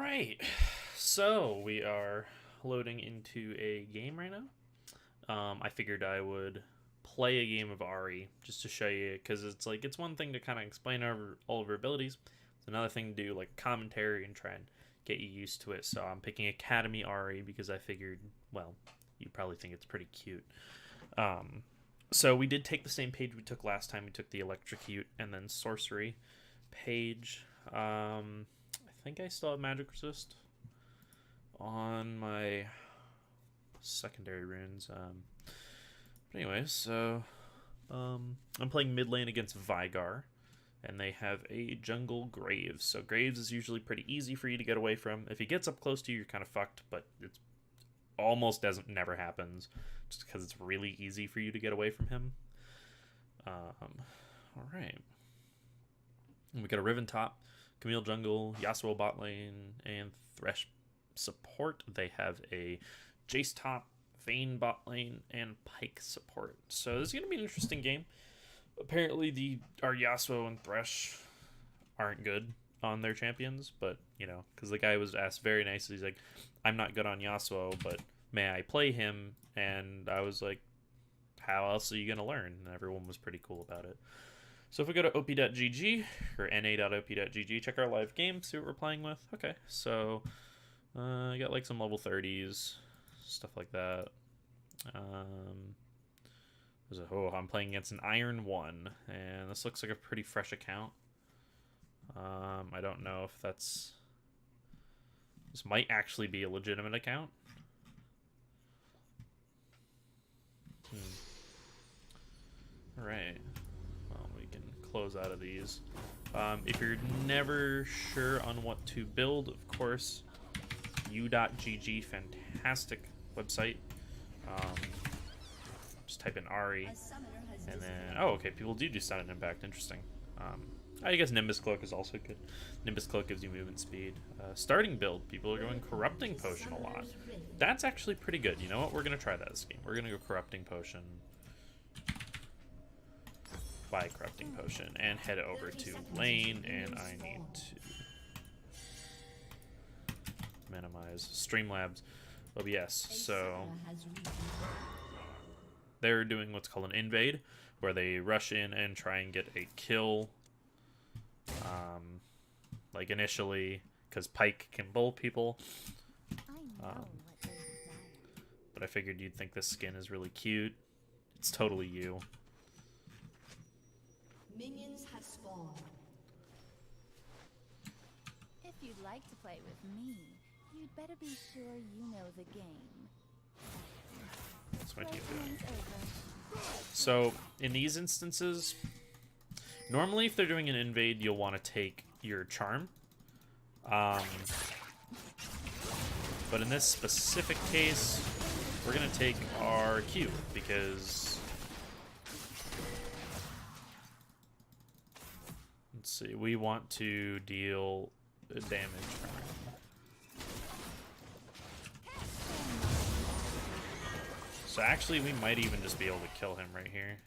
Alright, so we are loading into a game right now. I figured I would play a game of Ahri just to show you, because it's one thing to kind of explain all of her abilities. It's another thing to do like commentary and try and get you used to it. So I'm picking Academy Ahri because I figured, well, you probably think it's pretty cute. So we did take the same page we took last time. We took the Electrocute and then Sorcery page. I think I still have Magic Resist on my secondary runes. But anyways, so I'm playing mid lane against Vigar, and they have a jungle Graves. So Graves is usually pretty easy for you to get away from. If he gets up close to you, you're kind of fucked, but it's never happens, just because it's really easy for you to get away from him. All right, and we got a Riven top, Camille jungle, Yasuo bot lane, and Thresh support. They have a Jace top, Vayne bot lane, and Pyke support. So this is going to be an interesting game. Apparently our Yasuo and Thresh aren't good on their champions, but, you know, because the guy was asked very nicely, he's like, I'm not good on Yasuo, but may I play him? And I was like, how else are you going to learn? And everyone was pretty cool about it. So if we go to op.gg or na.op.gg, check our live game, see what we're playing with. Okay, so I got like some level 30s, stuff like that. I'm playing against an Iron 1, and this looks like a pretty fresh account. I don't know if this might actually be a legitimate account. All right. Close out of these. If you're never sure on what to build, of course, u.gg, fantastic website. Just type in Ahri, and then okay, people do sudden impact. Interesting. I guess Nimbus Cloak is also good. Nimbus Cloak gives you movement speed. Starting build, people are going Corrupting Potion a lot. That's actually pretty good. You know what? We're gonna try that this game. We're gonna go Corrupting Potion. Buy Corrupting Potion and head over to lane, and I need to minimize Streamlabs OBS. So they're doing what's called an invade, where they rush in and try and get a kill. Like initially, because Pyke can bowl people. But I figured you'd think this skin is really cute. It's totally you. Minions have spawned. If you'd like to play with me, you'd better be sure you know the game. That's my team doing. So, in these instances, normally if they're doing an invade, you'll want to take your charm. But in this specific case, we're going to take our Q, because let's see, we want to deal damage from him. So actually, we might even just be able to kill him right here.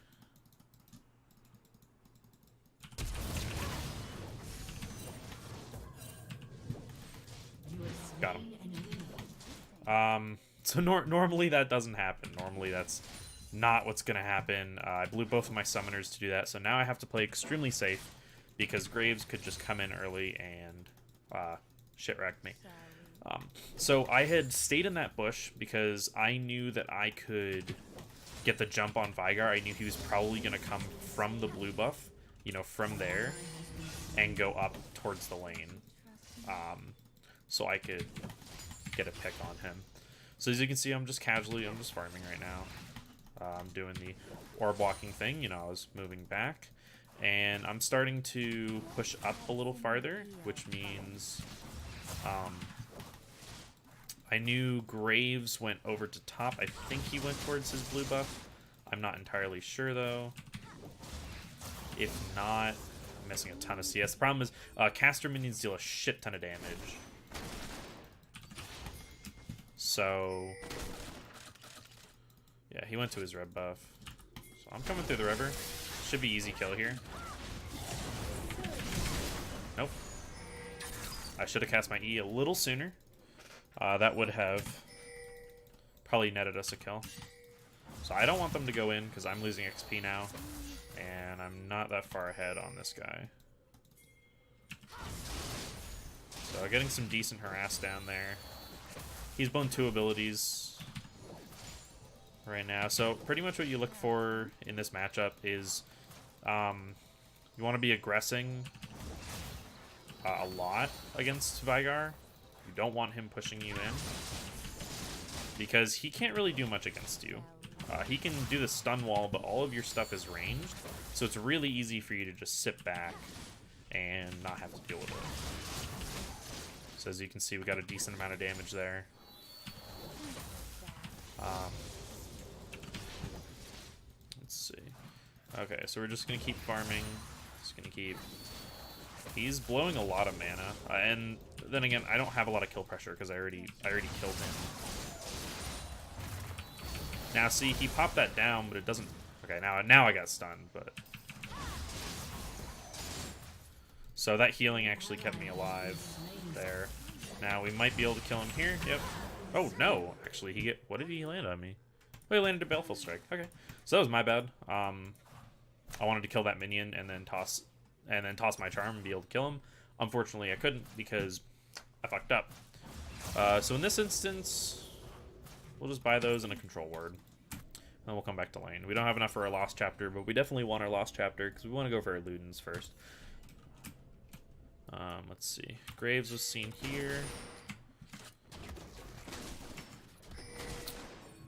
Got him. So normally that doesn't happen. Normally that's not what's going to happen. I blew both of my summoners to do that, so now I have to play extremely safe, because Graves could just come in early and shit-wreck me. So I had stayed in that bush because I knew that I could get the jump on Vigar. I knew he was probably going to come from the blue buff, you know, from there, and go up towards the lane. So I could get a pick on him. So as you can see, I'm just farming right now. I'm doing the orb walking thing, you know, I was moving back. And I'm starting to push up a little farther, which means I knew Graves went over to top. I think he went towards his blue buff. I'm not entirely sure, though. If not, I'm missing a ton of CS. The problem is caster minions deal a shit ton of damage. So, yeah, he went to his red buff. So I'm coming through the river. Should be easy kill here. Nope. I should have cast my E a little sooner. That would have probably netted us a kill. So I don't want them to go in because I'm losing XP now. And I'm not that far ahead on this guy. So getting some decent harass down there. He's blown 2 abilities right now. So pretty much what you look for in this matchup is you want to be aggressing a lot against Vigar. You don't want him pushing you in because he can't really do much against you. He can do the stun wall, but all of your stuff is ranged, so it's really easy for you to just sit back and not have to deal with it. So as you can see, we got a decent amount of damage there. Let's see. Okay, so we're just gonna keep farming. Just gonna keep. He's blowing a lot of mana, and then again, I don't have a lot of kill pressure because I already killed him. Now, see, he popped that down, but it doesn't. Okay, now I got stunned, but so that healing actually kept me alive there. Now we might be able to kill him here. Yep. Oh no, actually, what did he land on me? Oh, he landed a Baleful Strike. Okay, so that was my bad. I wanted to kill that minion and then toss my charm and be able to kill him. Unfortunately, I couldn't because I fucked up. So in this instance, we'll just buy those in a control word. Then we'll come back to lane. We don't have enough for our Lost Chapter, but we definitely want our Lost Chapter because we want to go for our Ludens first. Let's see. Graves was seen here.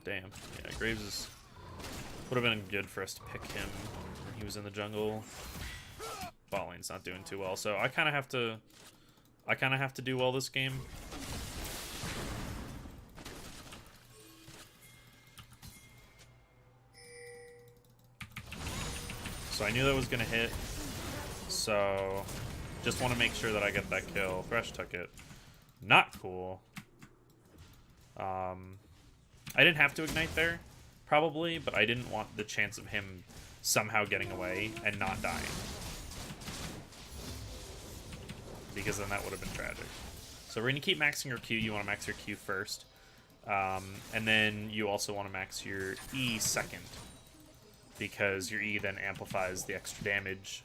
Damn. Yeah, Graves would have been good for us to pick him when he was in the jungle. Bot lane's not doing too well, so I kind of have to do well this game. So I knew that was gonna hit, so just want to make sure that I get that kill. Thresh took it. Not cool. I didn't have to ignite there, probably, but I didn't want the chance of him somehow getting away and not dying, because then that would have been tragic. So we're gonna keep maxing your Q. You want to max your Q first, and then you also want to max your E second, because your E then amplifies the extra damage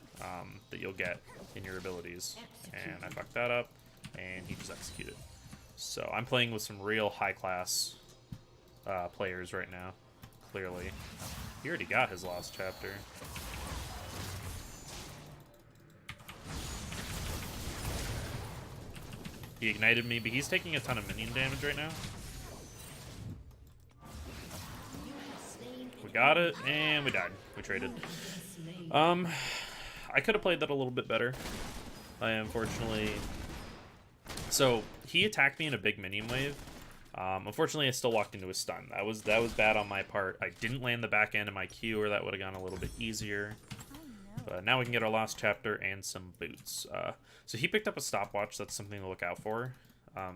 that you'll get in your abilities. And I fucked that up, and he just executed. So I'm playing with some real high-class players right now, clearly. He already got his Lost Chapter. He ignited me, but he's taking a ton of minion damage right now. We got it, and we died. We traded. I could have played that a little bit better. I unfortunately... So, he attacked me in a big minion wave. Unfortunately, I still walked into a stun. That was bad on my part. I didn't land the back end of my Q, or that would have gone a little bit easier. But now we can get our Lost Chapter and some boots. So he picked up a stopwatch. That's something to look out for.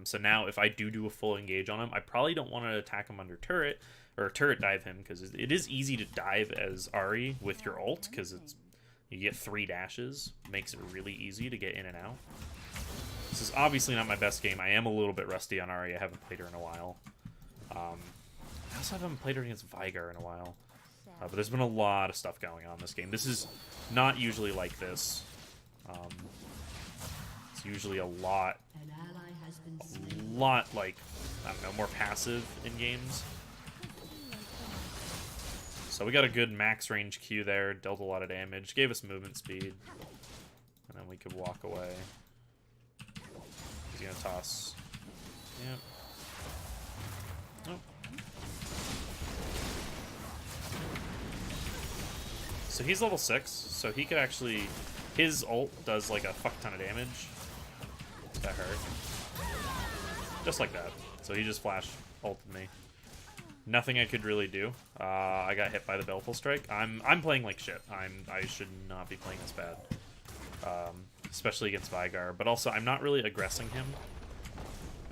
So now if I do a full engage on him, I probably don't want to attack him under turret, or turret dive him, because it is easy to dive as Ahri with your ult, because you get 3 dashes. Makes it really easy to get in and out. This is obviously not my best game. I am a little bit rusty on Ahri. I haven't played her in a while. I also haven't played her against Vigar in a while. But there's been a lot of stuff going on this game. This is not usually like this. It's usually a lot like, I don't know, more passive in games. So we got a good max range Q there, dealt a lot of damage, gave us movement speed, and then we could walk away. He's gonna toss. Yep. Oh. So he's level 6, so he could actually... His ult does like a fuck ton of damage. That hurt. Just like that. So he just flash ulted me. Nothing I could really do. I got hit by the Baleful Strike. I'm playing like shit. I should not be playing this bad. Especially against Vigar. But also, I'm not really aggressing him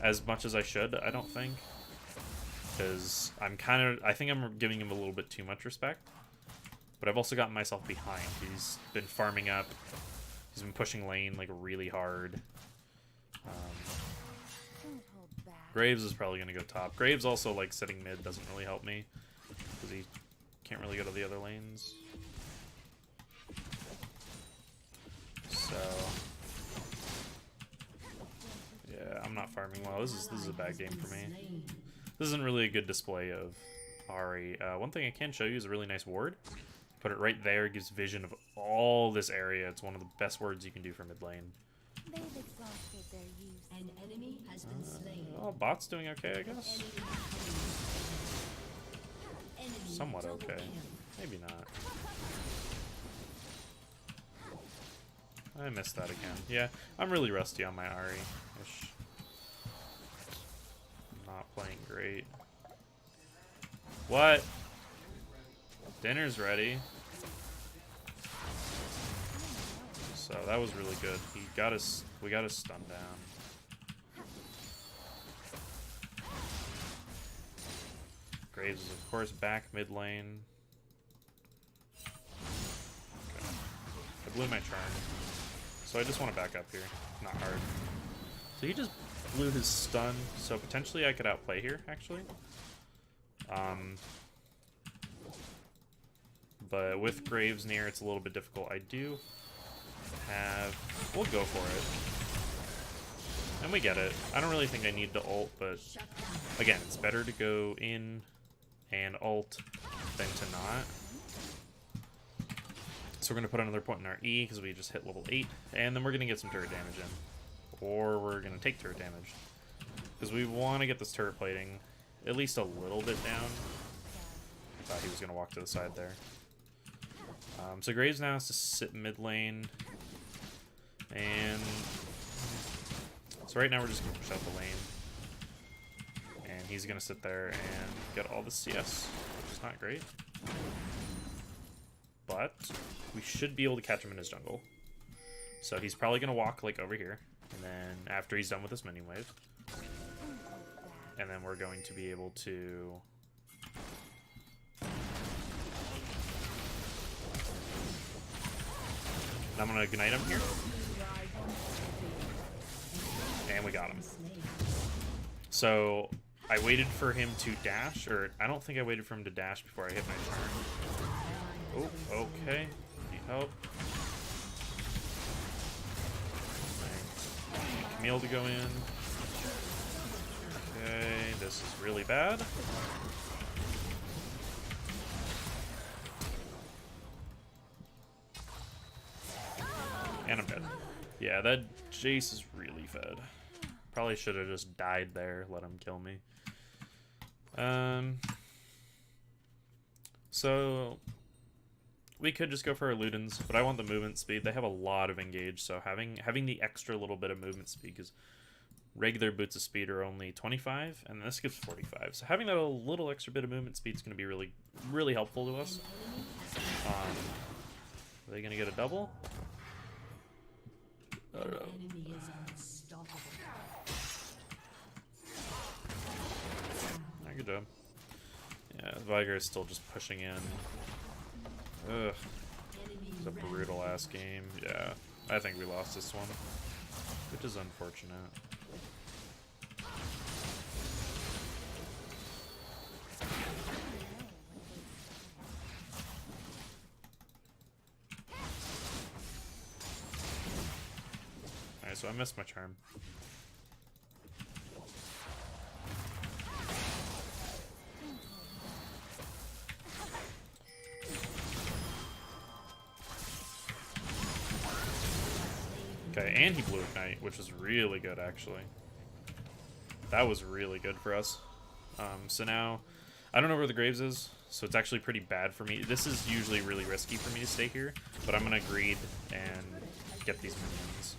as much as I should, I don't think. Because I think I'm giving him a little bit too much respect. But I've also gotten myself behind. He's been farming up. He's been pushing lane like really hard. Don't hold back. Graves is probably going to go top. Graves also, like, sitting mid doesn't really help me, because he can't really go to the other lanes. So, yeah, I'm not farming well. This is a bad game for me. This isn't really a good display of Ahri. One thing I can show you is a really nice ward. Put it right there, gives vision of all this area. It's one of the best wards you can do for mid lane. They've exhausted their use. An enemy has been slain. Oh, bot's doing okay, I guess. Enemy Somewhat double okay. kill. Maybe not. I missed that again. Yeah, I'm really rusty on my Ahri-ish. Not playing great. What? Dinner's ready. So that was really good. He got us. We got his stun down. Graves is of course back mid lane. Okay. I blew my charm, so I just want to back up here. Not hard. So he just blew his stun. So potentially I could outplay here actually. But with Graves near, it's a little bit difficult. I do have... We'll go for it. And we get it. I don't really think I need to ult, but again, it's better to go in and ult than to not. So we're going to put another point in our E because we just hit level 8. And then we're going to get some turret damage in. Or we're going to take turret damage. Because we want to get this turret plating at least a little bit down. I thought he was going to walk to the side there. So Graves now has to sit mid lane, and so right now we're just going to push out the lane, and he's going to sit there and get all the CS, which is not great, but we should be able to catch him in his jungle. So he's probably going to walk like over here, and then after he's done with this minion wave, and then we're going to be able to... I'm gonna ignite him here. And we got him. So I waited for him to dash, or I don't think I waited for him to dash before I hit my turn. Oh, okay. Need help. Camille to go in. Okay, this is really bad. And I'm dead. Yeah, that Jace is really fed. Probably should have just died there, let him kill me. So we could just go for our Ludens, but I want the movement speed. They have a lot of engage, so having the extra little bit of movement speed, because regular boots of speed are only 25, and this gives 45. So having that a little extra bit of movement speed is going to be really, really helpful to us. Are they going to get a double? I don't know. Enemy is unstoppable. Yeah, good job. Yeah, Viger is still just pushing in. Ugh. It's a brutal ass game. Yeah, I think we lost this one, which is unfortunate. Alright, so I missed my charm. Okay, and he blew Ignite, which was really good, actually. That was really good for us. So now, I don't know where the Graves is, so it's actually pretty bad for me. This is usually really risky for me to stay here, but I'm going to greed and get these minions.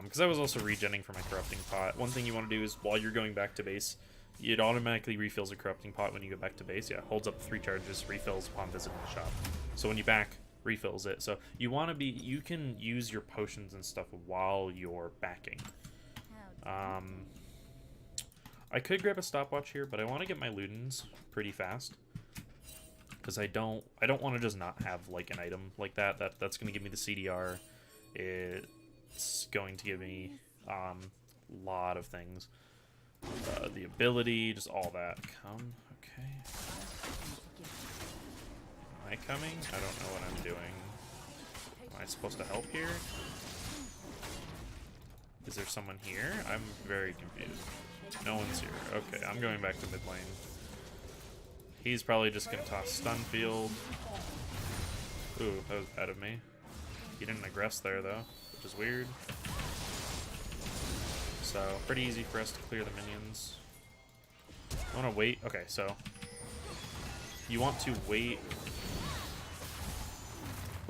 Because I was also regenning for my Corrupting Pot. One thing you want to do is, while you're going back to base, it automatically refills a Corrupting Pot when you go back to base. Yeah, holds up 3 charges, refills upon visiting the shop. So when you back, refills it. So you want to be, you can use your potions and stuff while you're backing. I could grab a stopwatch here, but I want to get my Ludens pretty fast, because I don't want to just not have like an item like that. That's going to give me the CDR. It's going to give me Lot of things. The ability, just all that. Come, okay. Am I coming? I don't know what I'm doing. Am I supposed to help here? Is there someone here? I'm very confused. No one's here. Okay, I'm going back to mid lane. He's probably just gonna toss stun field. Ooh, that was bad of me. He didn't aggress there though, which is weird. So, pretty easy for us to clear the minions. I want to wait. Okay, so you want to wait.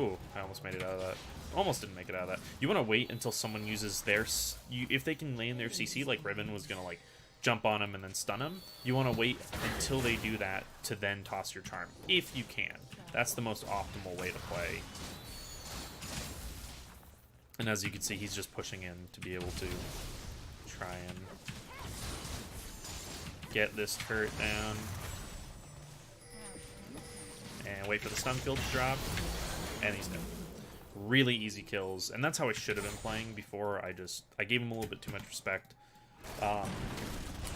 Ooh, I almost made it out of that. Almost didn't make it out of that. You want to wait until someone uses their... if they can land their CC, like Ribbon was going to like jump on him and then stun him, you want to wait until they do that to then toss your charm, if you can. That's the most optimal way to play. And as you can see, he's just pushing in to be able to try and get this turret down. And wait for the stun field to drop. And he's dead. Really easy kills. And that's how I should have been playing before. I gave him a little bit too much respect. I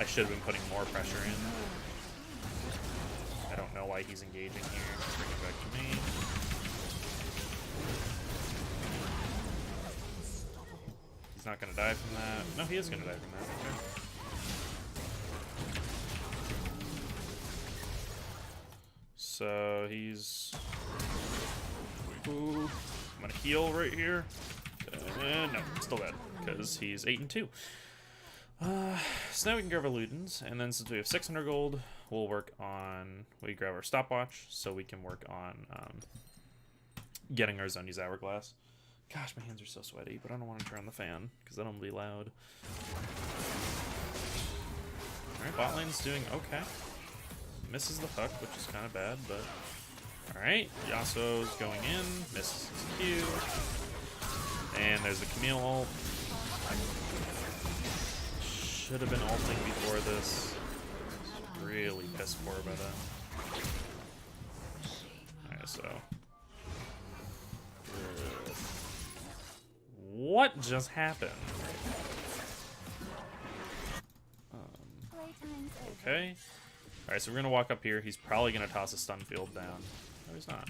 should have been putting more pressure in. I don't know why he's engaging here. Bring it back to me. He's not going to die from that. No, he is going to die from that. Okay. So he's... Ooh. I'm going to heal right here. No, still dead. Because he's 8-2. So now we can grab our Ludens. And then since we have 600 gold, we'll work on... We grab our stopwatch so we can work on getting our Zundi's Hourglass. Gosh, my hands are so sweaty, but I don't want to turn on the fan, because then it'll be loud. Alright, bot lane's doing okay. Misses the hook, which is kind of bad, but... Alright, Yasuo's going in, misses his Q. And there's the Camille ult. Should have been ulting before this. Really piss poor about that. Alright, so... What just happened? Okay. Alright, so we're gonna walk up here. He's probably gonna toss a stun field down. No, he's not.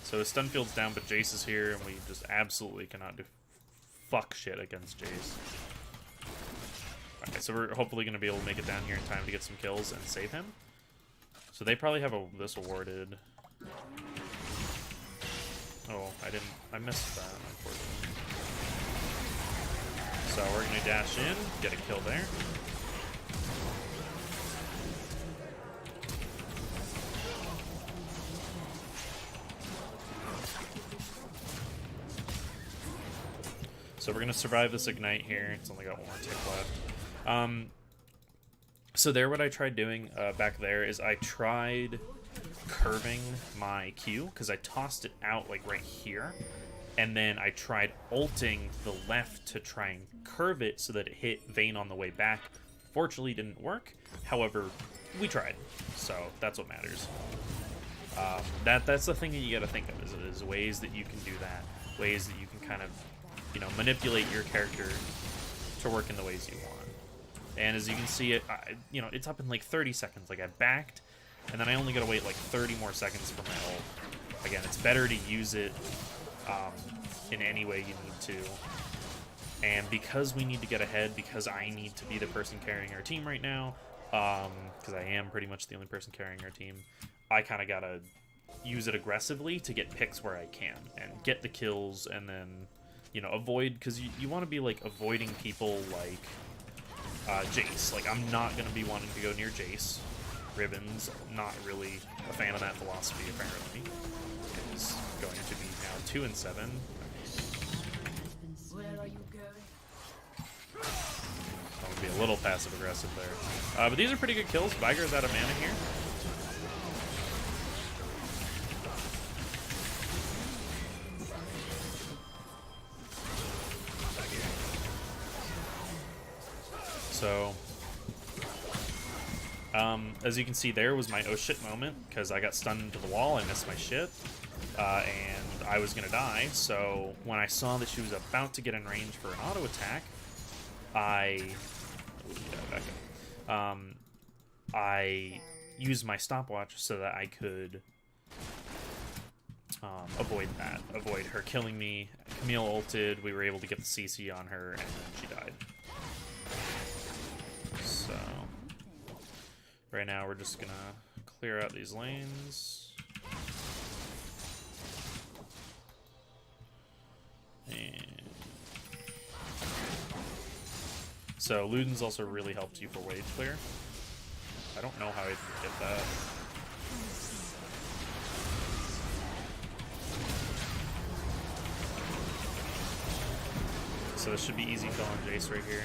So his stun field's down, but Jace is here, and we just absolutely cannot do fuck shit against Jace. Alright, so we're hopefully gonna be able to make it down here in time to get some kills and save him. So they probably have this warded. Oh, I missed that, unfortunately. So we're gonna dash in, get a kill there. So we're gonna survive this ignite here. It's only got one more tick left. So there, what I tried doing back there is I tried curving my Q, because I tossed it out like right here, and then I tried ulting the left to try and curve it so that it hit Vayne on the way back. Fortunately, didn't work. However, we tried, so that's what matters. That's the thing that you got to think of is ways that you can do that, ways that you can kind of, you know, manipulate your character to work in the ways you want. And as you can see, you know, it's up in like 30 seconds. Like I backed, and then I only gotta wait like 30 more seconds for my ult. Again, it's better to use it in any way you need to. And because we need to get ahead, because I need to be the person carrying our team right now, because I am pretty much the only person carrying our team, I kind of gotta use it aggressively to get picks where I can and get the kills, and then, you know, avoid, because you want to be like avoiding people like Jace. Like, I'm not going to be wanting to go near Jace. Ribbon's not really a fan of that philosophy, apparently. Is going to be now 2-7. Where are you going? I'm going to be a little passive aggressive there. But these are pretty good kills. Viger's out of mana here. So As you can see, there was my oh shit moment, because I got stunned into the wall, I missed my shit, and I was gonna die, so when I saw that she was about to get in range for an auto attack, I used my stopwatch so that I could avoid that, avoid her killing me. Camille ulted, we were able to get the CC on her, and then she died. So right now we're just gonna clear out these lanes. And so Luden's also really helps you for wave clear. I don't know how I didn't get that. So this should be easy kill on Jace right here.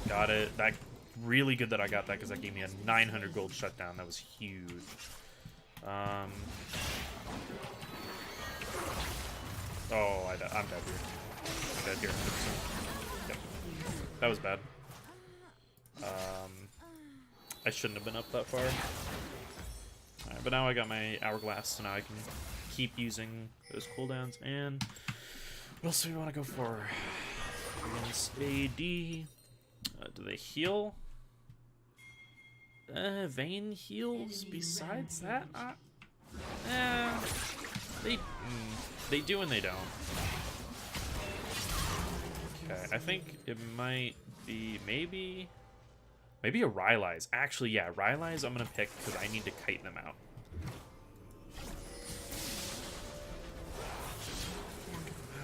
Got it. That really good that I got that because that gave me a 900 gold shutdown. That was huge. Oh, I'm dead here. I'm dead here. 100%. Yep. That was bad. I shouldn't have been up that far. Alright, but now I got my hourglass, so now I can keep using those cooldowns. And what else do we want to go for? Against AD. Do they heal? Vayne heals besides that? They do and they don't. Okay, I think it might be maybe a Rylai's. Actually, yeah, Rylai's I'm gonna pick because I need to kite them out.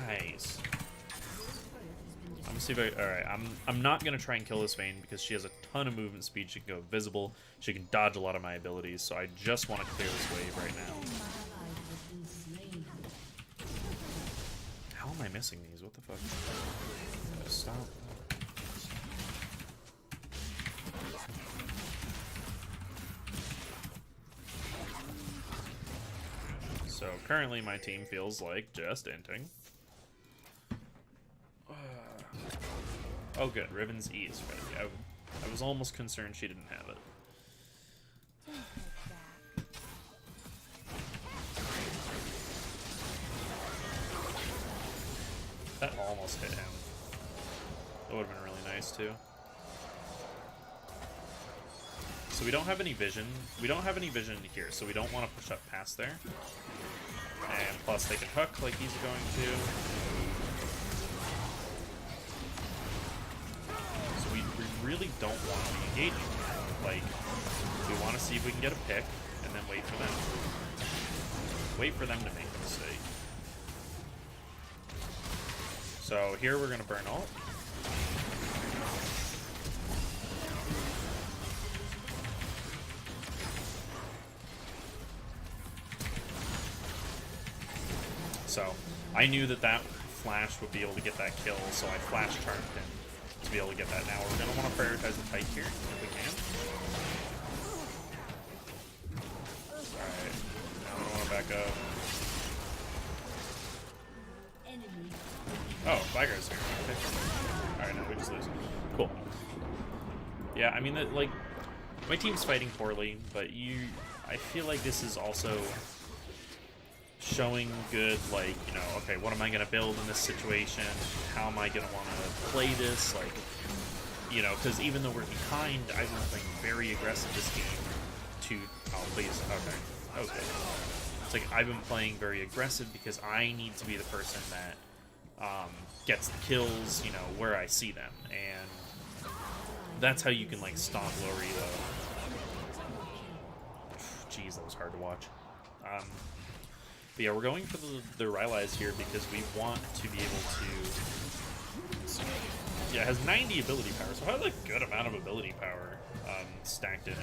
Nice. I'm gonna see if I. All right, I'm not gonna try and kill this Vayne because she has a ton of movement speed. She can go invisible. She can dodge a lot of my abilities. So I just want to clear this wave right now. How am I missing these? What the fuck? Stop. So currently my team feels like just inting. Oh good, Riven's E is ready. I was almost concerned she didn't have it. That almost hit him. That would have been really nice too. So we don't have any vision. We don't have any vision here, so we don't want to push up past there. And plus they can hook like he's going to. So we really don't want to be engaging. Like, we want to see if we can get a pick, and then wait for them. Wait for them to make a mistake. So here we're going to burn ult. So I knew that that flash would be able to get that kill, so I flash charged him to be able to get that. Now we're going to want to prioritize the fight here if we can. Alright, now we want to back up. Oh, Vigar's here. Okay. Alright, now we just lose. Cool. Yeah, I mean, like, my team's fighting poorly, but I feel like this is also showing good, like, you know, okay, what am I going to build in this situation? How am I going to want to play this? Like, you know, because even though we're behind, I've been playing very aggressive this game to, oh, please, okay, that was good. It's like, I've been playing very aggressive because I need to be the person that gets the kills, you know, where I see them, and that's how you can, like, stomp Lori, though. Jeez, that was hard to watch. But yeah, we're going for the Rylai's here because we want to be able to... Yeah, it has 90 ability power, so it has a good amount of ability power stacked in it.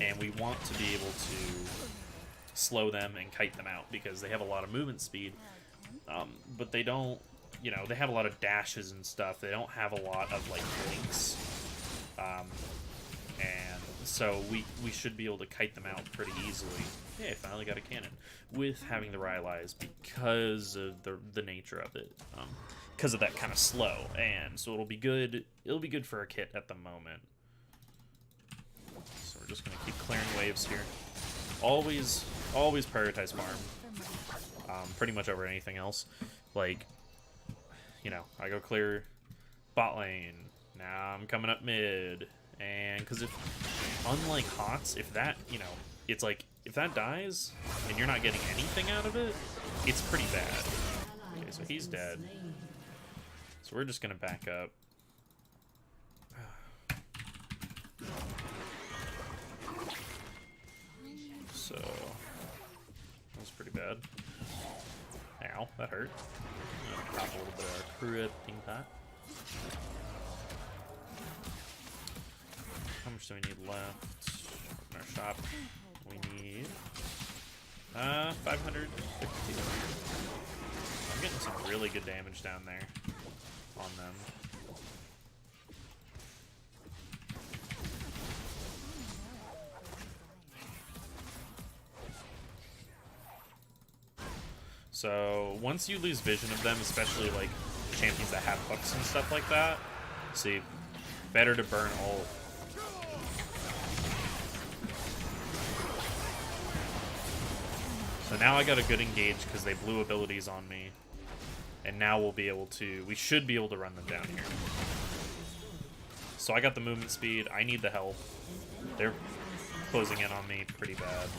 And we want to be able to slow them and kite them out because they have a lot of movement speed. But they don't, you know, they have a lot of dashes and stuff. They don't have a lot of, like, blinks. And so we should be able to kite them out pretty easily. Hey, I finally got a cannon with having the Rylai's because of the nature of it, because of that kind of slow, and so it'll be good. It'll be good for a kit at the moment. just gonna keep clearing waves here. Always prioritize farm. Pretty much over anything else. Like, you know, I go clear bot lane. Now I'm coming up mid. And because unlike HOTS, if that, you know, it's like, if that dies and you're not getting anything out of it, it's pretty bad. Okay, so he's dead. So we're just going to back up. So, that was pretty bad. Ow, that hurt. Pop a little bit of our cripping pot. How much do we need left? Open our shop. We need 550. I'm getting some really good damage down there on them. So once you lose vision of them, especially like champions that have hooks and stuff like that, see, better to burn ult. So now I got a good engage because they blew abilities on me. And now we'll be able to, we should be able to run them down here. So I got the movement speed, I need the health. They're closing in on me pretty bad.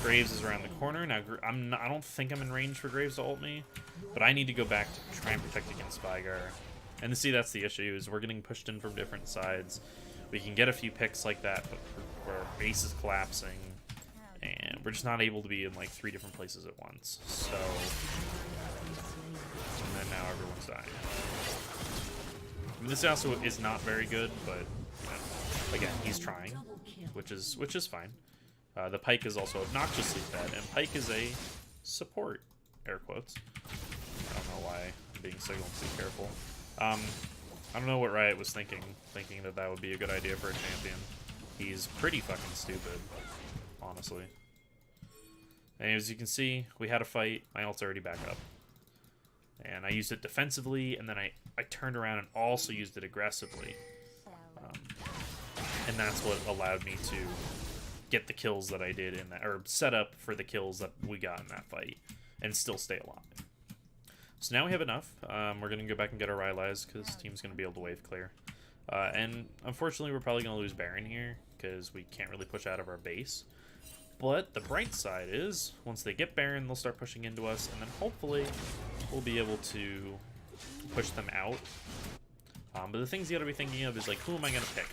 Graves is around the corner. Now, I don't think I'm in range for Graves to ult me, but I need to go back to try and protect against Spygar. And see, that's the issue, is we're getting pushed in from different sides. We can get a few picks like that, but our base is collapsing, and we're just not able to be in like 3 different places at once. So, and then now everyone's dying. I mean, this also is not very good, but you know, again, he's trying, which is fine. The Pyke is also obnoxiously fed, and Pyke is a support, air quotes. I don't know why I'm being signaled to be careful. I don't know what Riot was thinking that that would be a good idea for a champion. He's pretty fucking stupid, honestly. And as you can see, we had a fight. My ult's already back up. And I used it defensively, and then I turned around and also used it aggressively. And that's what allowed me to get the kills that I did in that, or set up for the kills that we got in that fight, and still stay alive. So now we have enough. We're going to go back and get our Rylai's, because team's going to be able to wave clear. And unfortunately, we're probably going to lose Baron here, because we can't really push out of our base. But the bright side is, once they get Baron, they'll start pushing into us, and then hopefully we'll be able to push them out. But the things you gotta be thinking of is, like, who am I gonna pick?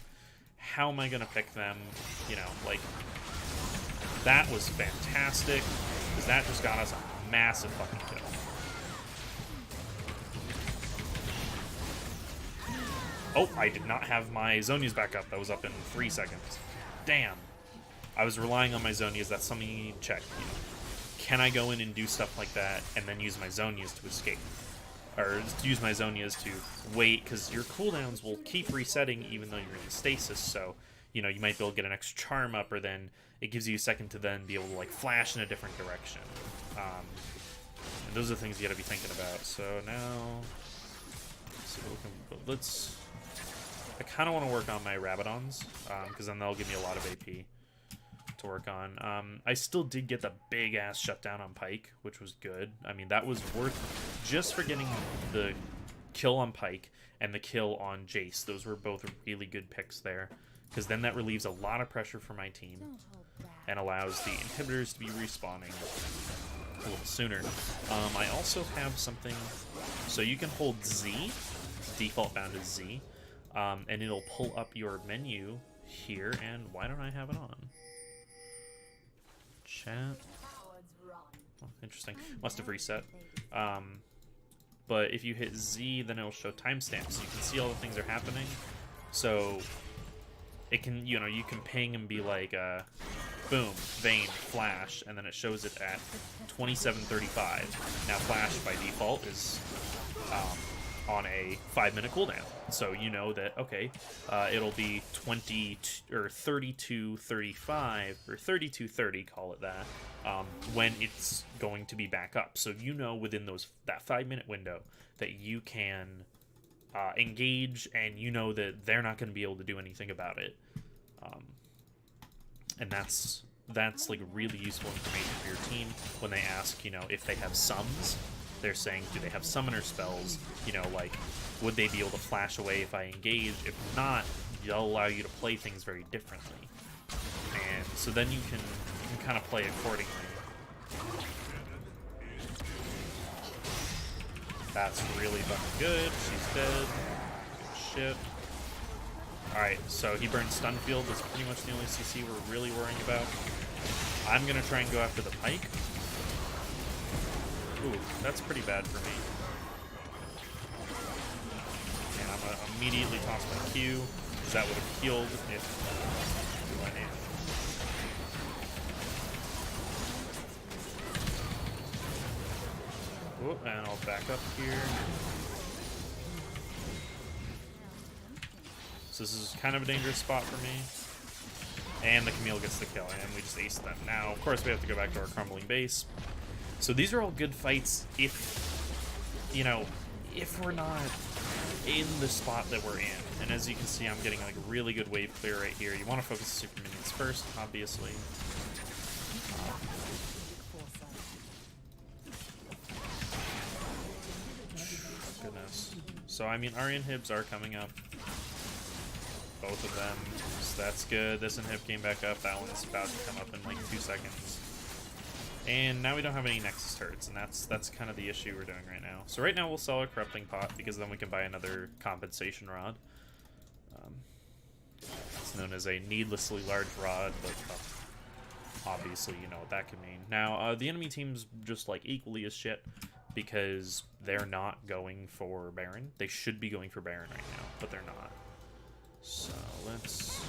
How am I gonna pick them? You know, like, that was fantastic, because that just got us a massive fucking kill. Oh, I did not have my Zhonya's back up. That was up in 3 seconds. Damn. I was relying on my Zhonya's. That's something you need to check. You know, can I go in and do stuff like that and then use my Zhonya's to escape? Or use my Zhonya's to wait, because your cooldowns will keep resetting even though you're in stasis, so, you know, you might be able to get an extra charm up, or then it gives you a second to then be able to, like, flash in a different direction. And those are the things you gotta be thinking about. So now, I kind of want to work on my Rabadons, because then they'll give me a lot of AP to work on. I still did get the big ass shutdown on Pyke, which was good. I mean, that was worth just for getting the kill on Pyke and the kill on Jace. Those were both really good picks there, because then that relieves a lot of pressure for my team and allows the inhibitors to be respawning a little sooner. I also have something, so you can hold Z, default bound is Z, and it'll pull up your menu here. And why don't I have it on? Chat. Oh, interesting. Must have reset. But if you hit Z, then it'll show timestamps, so you can see all the things that are happening. So it can, you know, you can ping and be like, boom, Vayne, flash, and then it shows it at 27:35. Now, flash by default is on a 5-minute cooldown, so you know that, okay, it'll be 32:35 or 32:30, call it that, when it's going to be back up. So you know within that 5-minute window that you can engage, and you know that they're not going to be able to do anything about it. And that's like really useful information for your team when they ask, you know, if they have sums. They're saying, do they have summoner spells? You know, like, would they be able to flash away if I engage? If not, they'll allow you to play things very differently. And so then you can kind of play accordingly. That's really fucking good. She's dead. Good shit. Alright, so he burned stun field. That's pretty much the only CC we're really worrying about. I'm gonna try and go after the pike. Ooh, that's pretty bad for me. And I'm gonna immediately toss my Q, because that would have healed if we went in. Whoop, and I'll back up here. So this is kind of a dangerous spot for me. And the Camille gets the kill, and we just aced them. Now, of course, we have to go back to our crumbling base. So these are all good fights if, you know, if we're not in the spot that we're in. And as you can see, I'm getting like a really good wave clear right here. You want to focus the super minions first, obviously. Goodness. So, I mean, our inhibs are coming up. Both of them. So that's good. This inhib came back up. That one's about to come up in like 2 seconds. And now we don't have any Nexus turrets, and that's kind of the issue we're doing right now. So right now we'll sell a Corrupting Pot, because then we can buy another Compensation Rod. It's known as a needlessly large rod, but obviously you know what that could mean. Now, the enemy team's just like equally as shit, because they're not going for Baron. They should be going for Baron right now, but they're not. So let's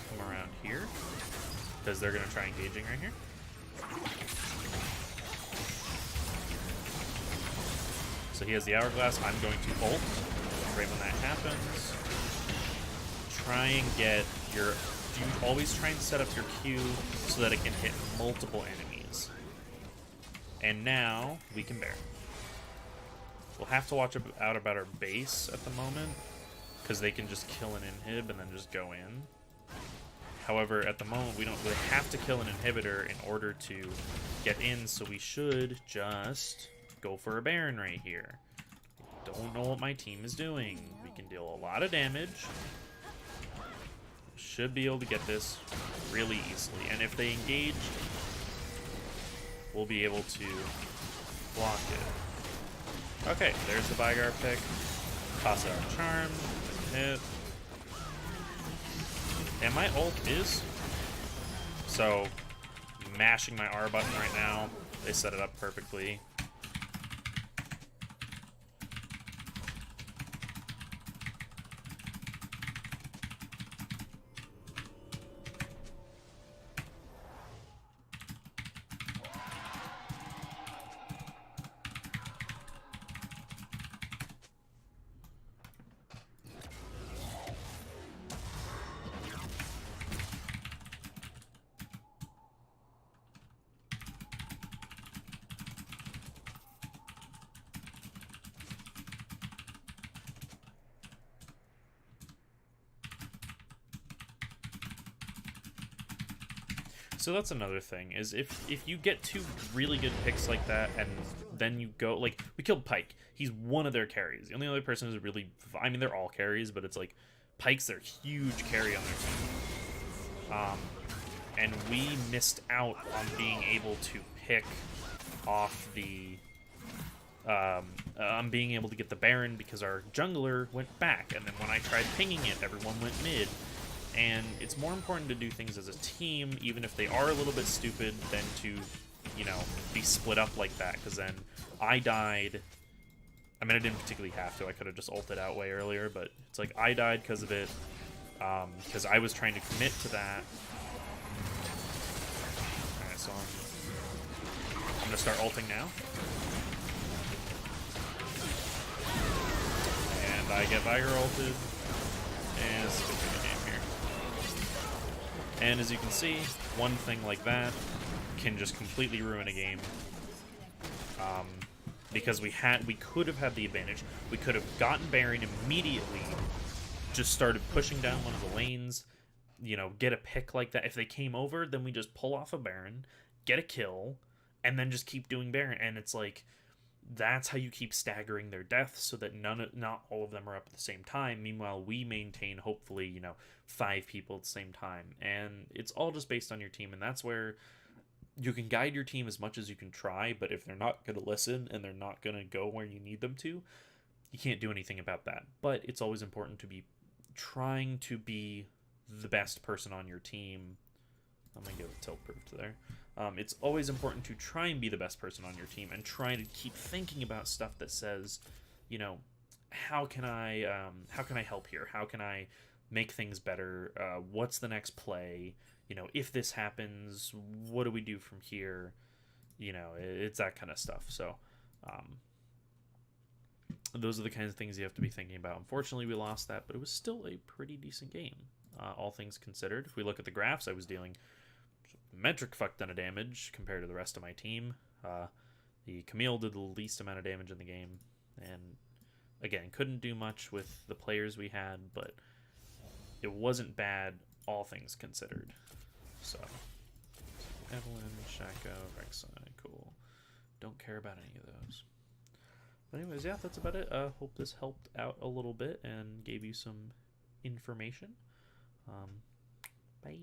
come around here, because they're going to try engaging right here. So he has the Hourglass. I'm going to ult right when that happens. Try and get your... You always try and set up your Q so that it can hit multiple enemies. And now we can bear. We'll have to watch out about our base at the moment, because they can just kill an inhib and then just go in. However, at the moment, we don't really have to kill an inhibitor in order to get in, so we should just go for a Baron right here. I don't know what my team is doing. We can deal a lot of damage. Should be able to get this really easily. And if they engage, we'll be able to block it. Okay, there's the Vygar pick. Toss out Charm. Hit. And my ult is... So, mashing my R button right now. They set it up perfectly. So that's another thing, is if you get two really good picks like that, and then you go, like, we killed Pyke. He's one of their carries. The only other person who's really, I mean, they're all carries, but it's like, Pyke's their huge carry on their team. And we missed out on being able to pick off the, on being able to get the Baron, because our jungler went back, and then when I tried pinging it, everyone went mid. And it's more important to do things as a team, even if they are a little bit stupid, than to, you know, be split up like that. Because then I died. I mean, I didn't particularly have to. I could have just ulted out way earlier, but it's like I died because of it. Because I was trying to commit to that. Alright, so I'm going to start ulting now. And I get Vygar ulted. And it's a good game here. And as you can see, one thing like that can just completely ruin a game. because we could have had the advantage. We could have gotten Baron immediately, just started pushing down one of the lanes, you know, get a pick like that. If they came over, then we just pull off a Baron, get a kill, and then just keep doing Baron. And it's like, that's how you keep staggering their deaths so that not all of them are up at the same time. Meanwhile, we maintain, hopefully, you know, 5 people at the same time. And it's all just based on your team, and that's where you can guide your team as much as you can try, but if they're not going to listen and they're not going to go where you need them to, you can't do anything about that. But it's always important to be trying to be the best person on your team. I'm going to give a tilt proof to there. It's always important to try and be the best person on your team and try to keep thinking about stuff that says, you know, how can I help here? How can I make things better? What's the next play? You know, if this happens, what do we do from here? You know, it's that kind of stuff. So, those are the kinds of things you have to be thinking about. Unfortunately, we lost that, but it was still a pretty decent game, all things considered. If we look at the graphs, I was dealing metric fuck ton of damage compared to the rest of my team. The Camille did the least amount of damage in the game, and again, couldn't do much with the players we had, but it wasn't bad, all things considered. So, Evelyn, Shaco, Rek'Sai, cool. Don't care about any of those. But anyways, yeah, that's about it. Hope this helped out a little bit and gave you some information. Bye.